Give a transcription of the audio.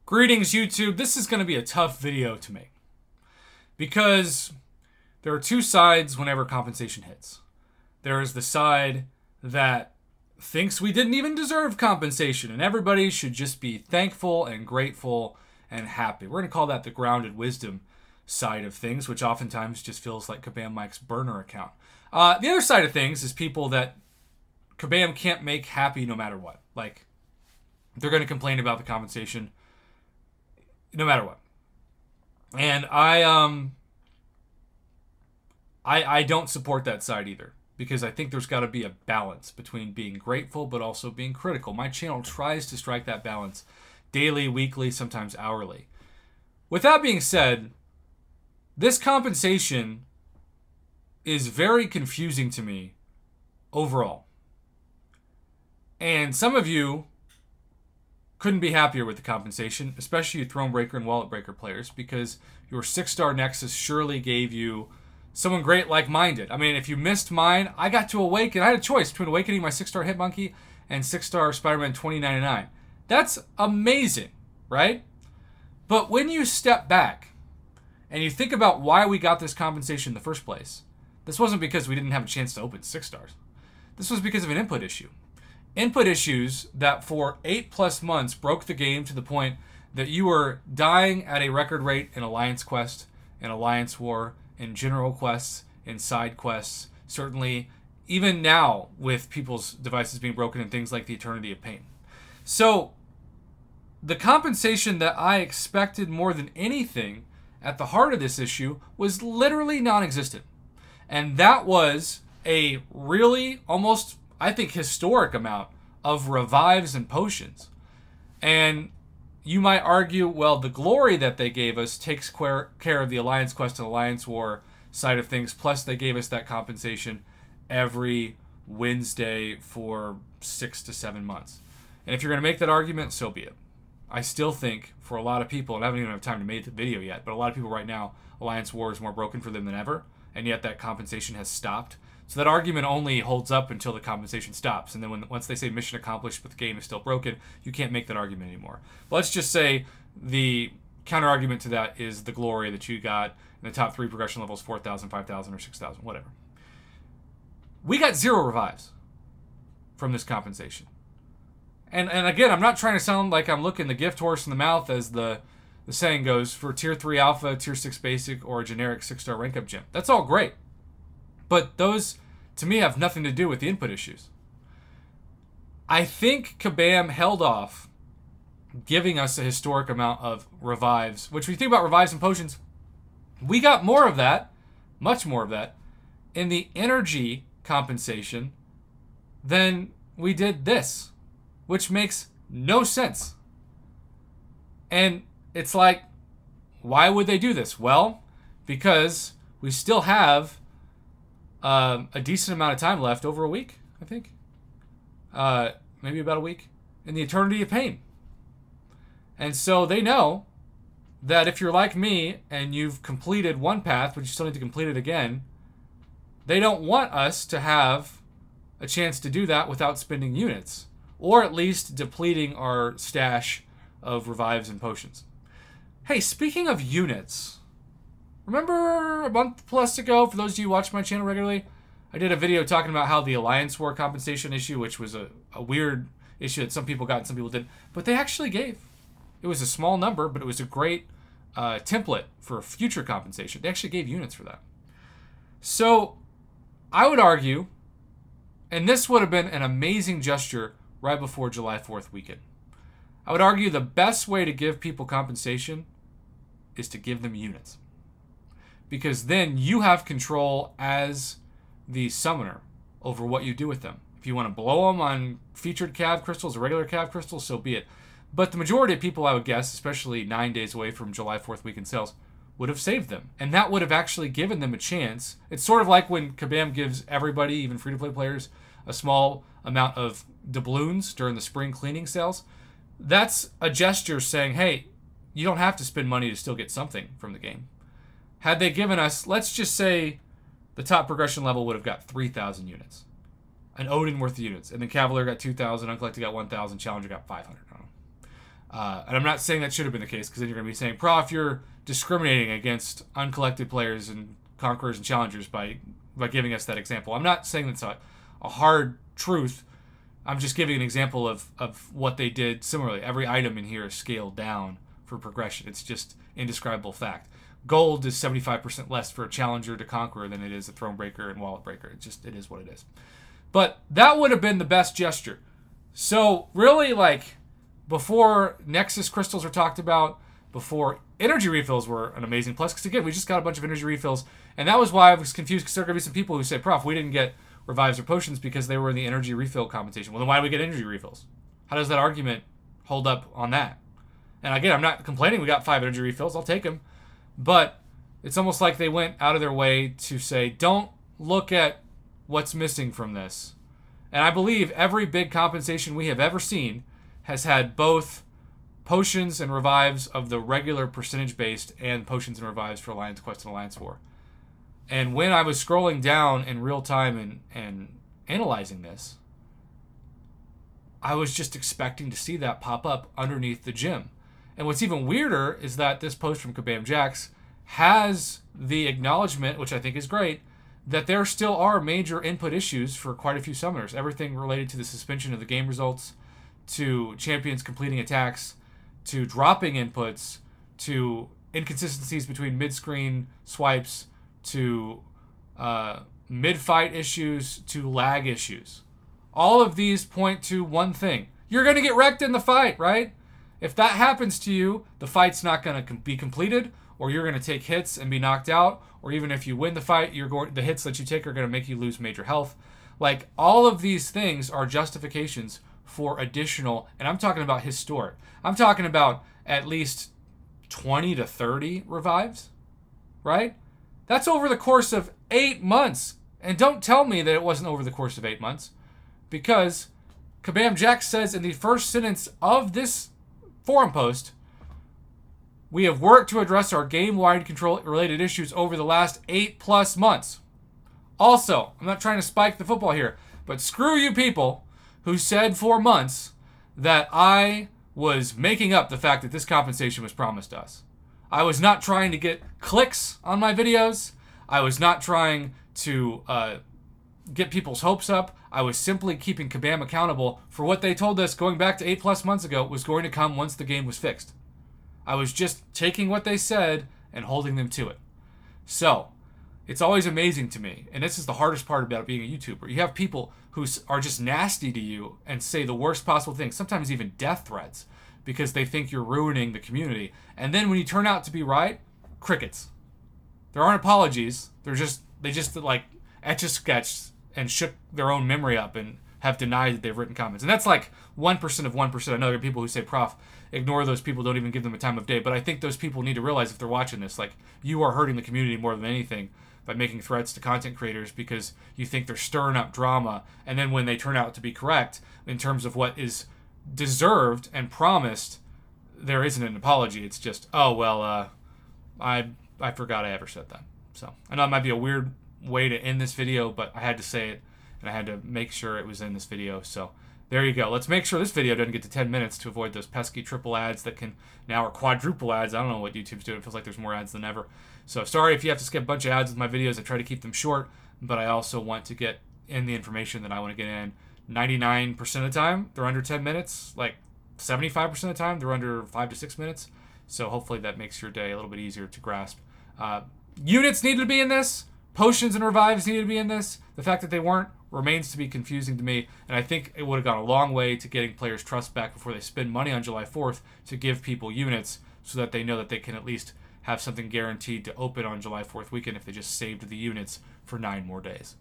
Greetings, YouTube. This is going to be a tough video to make because there are two sides whenever compensation hits. There is the side that thinks we didn't even deserve compensation and everybody should just be thankful and grateful and happy. We're going to call that the grounded wisdom side of things, which oftentimes just feels like Kabam Mike's burner account. The other side of things is people that Kabam can't make happy no matter what. Like, they're going to complain about the compensation no matter what. And I don't support that side either, because I think there's got to be a balance between being grateful but also being critical. My channel tries to strike that balance daily, weekly, sometimes hourly. With that being said, this compensation is very confusing to me overall. And some of you couldn't be happier with the compensation, especially you Throne Breaker and Wallet Breaker players, because your 6-star Nexus surely gave you someone great like mine did. I mean, if you missed mine, I got to awaken. I had a choice between awakening my 6-star Hitmonkey and 6-star Spider-Man 2099. That's amazing, right? But when you step back and you think about why we got this compensation in the first place, this wasn't because we didn't have a chance to open 6 stars. This was because of an input issue. Input issues that for 8+ months broke the game to the point that you were dying at a record rate in Alliance Quest, in Alliance War, in General Quests, in side quests, certainly even now with people's devices being broken and things like the Eternity of Pain. So the compensation that I expected more than anything at the heart of this issue was literally non-existent. And that was a really almost, I think, historic amount of revives and potions. And you might argue, well, the glory that they gave us takes care of the Alliance Quest and Alliance War side of things, plus they gave us that compensation every Wednesday for 6 to 7 months. And if you're going to make that argument, so be it. I still think for a lot of people, and I haven't even had time to make the video yet, but a lot of people right now, Alliance War is more broken for them than ever, and yet that compensation has stopped. So that argument only holds up until the compensation stops. And then once they say mission accomplished but the game is still broken, you can't make that argument anymore. But let's just say the counter-argument to that is the glory that you got in the top 3 progression levels, 4,000, 5,000, or 6,000, whatever. We got 0 revives from this compensation. And again, I'm not trying to sound like I'm looking the gift horse in the mouth, as the saying goes, for Tier 3 Alpha, Tier 6 Basic, or a generic 6-star rank-up gem. That's all great. But those, to me, have nothing to do with the input issues. I think Kabam held off giving us a historic amount of revives, which when you think about revives and potions, we got more of that, much more of that, in the energy compensation than we did this, which makes no sense. And it's like, why would they do this? Well, because we still have a decent amount of time left, over a week, I think. Maybe about a week, in the Eternity of Pain. And so they know that if you're like me and you've completed one path, but you still need to complete it again, they don't want us to have a chance to do that without spending units, or at least depleting our stash of revives and potions. Hey, speaking of units, remember a month plus ago, for those of you who watch my channel regularly, I did a video talking about how the Alliance War compensation issue, which was a weird issue that some people got and some people didn't, but they actually gave. It was a small number, but it was a great template for future compensation. They actually gave units for that. So I would argue, and this would have been an amazing gesture right before July 4th weekend, I would argue the best way to give people compensation is to give them units. Because then you have control as the summoner over what you do with them. If you want to blow them on featured cav crystals or regular cav crystals, so be it. But the majority of people, I would guess, especially 9 days away from July 4th weekend sales, would have saved them. And that would have actually given them a chance. It's sort of like when Kabam gives everybody, even free-to-play players, a small amount of doubloons during the spring cleaning sales. That's a gesture saying, hey, you don't have to spend money to still get something from the game. Had they given us, let's just say the top progression level would have got 3,000 units. An Odin worth of units. And then Cavalier got 2,000, Uncollected got 1,000, Challenger got 500. I don't know. And I'm not saying that should have been the case, because then you're going to be saying, Prof, you're discriminating against uncollected players and conquerors and challengers by giving us that example. I'm not saying that's a hard truth. I'm just giving an example of what they did similarly. Every item in here is scaled down for progression. It's just indescribable fact. Gold is 75% less for a challenger to conqueror than it is a throne breaker and wallet breaker. It is what it is. But that would have been the best gesture. So really, like, before Nexus crystals were talked about, before energy refills were an amazing plus, because again, we just got a bunch of energy refills, and that was why I was confused, because there are going to be some people who say, Prof, we didn't get revives or potions because they were in the energy refill compensation. Well, then why do we get energy refills? How does that argument hold up on that? And again, I'm not complaining we got 5 energy refills. I'll take them. But it's almost like they went out of their way to say, don't look at what's missing from this. And I believe every big compensation we have ever seen has had both potions and revives of the regular percentage-based and potions and revives for Alliance Quest and Alliance War. And when I was scrolling down in real time and analyzing this, I was just expecting to see that pop up underneath the gym. And what's even weirder is that this post from Kabam Jax has the acknowledgement, which I think is great, that there still are major input issues for quite a few summoners. Everything related to the suspension of the game results, to champions completing attacks, to dropping inputs, to inconsistencies between mid-screen swipes, to mid-fight issues, to lag issues. All of these point to one thing. You're going to get wrecked in the fight, right? If that happens to you, the fight's not going to be completed, or you're going to take hits and be knocked out, or even if you win the fight, the hits that you take are going to make you lose major health. Like, all of these things are justifications for additional, and I'm talking about historic. I'm talking about at least 20 to 30 revives, right? That's over the course of 8 months. And don't tell me that it wasn't over the course of 8 months, because Kabam Jax says in the first sentence of this forum post, we have worked to address our game-wide control-related issues over the last 8+ months. Also, I'm not trying to spike the football here, but screw you people who said for months that I was making up the fact that this compensation was promised us. I was not trying to get clicks on my videos. I was not trying to get people's hopes up. I was simply keeping Kabam accountable for what they told us going back to 8+ months ago was going to come once the game was fixed. I was just taking what they said and holding them to it. So, it's always amazing to me, and this is the hardest part about being a YouTuber. You have people who are just nasty to you and say the worst possible things, sometimes even death threats, because they think you're ruining the community. And then when you turn out to be right, crickets. There aren't apologies. They just like etch-a-sketched and shook their own memory up and have denied that they've written comments. And that's like 1% of 1%. I know there are people who say, Prof, ignore those people, don't even give them a time of day. But I think those people need to realize if they're watching this, like, you are hurting the community more than anything by making threats to content creators because you think they're stirring up drama. And then when they turn out to be correct in terms of what is deserved and promised, there isn't an apology. It's just, oh, well, I forgot I ever said that. So I know it might be a weird way to end this video, but I had to say it, and I had to make sure it was in this video. So there you go. Let's make sure this video doesn't get to 10 minutes to avoid those pesky triple ads that can now are quadruple ads. I don't know what YouTube's doing. It feels like there's more ads than ever. So sorry if you have to skip a bunch of ads with my videos. I try to keep them short, but I also want to get in the information that I want to get in. 99% of the time, they're under 10 minutes. Like 75% of the time, they're under 5 to 6 minutes. So hopefully that makes your day a little bit easier to grasp. Units needed to be in this. Potions and revives needed to be in this. The fact that they weren't remains to be confusing to me, and I think it would have gone a long way to getting players' trust back before they spend money on July 4th to give people units so that they know that they can at least have something guaranteed to open on July 4th weekend if they just saved the units for 9 more days.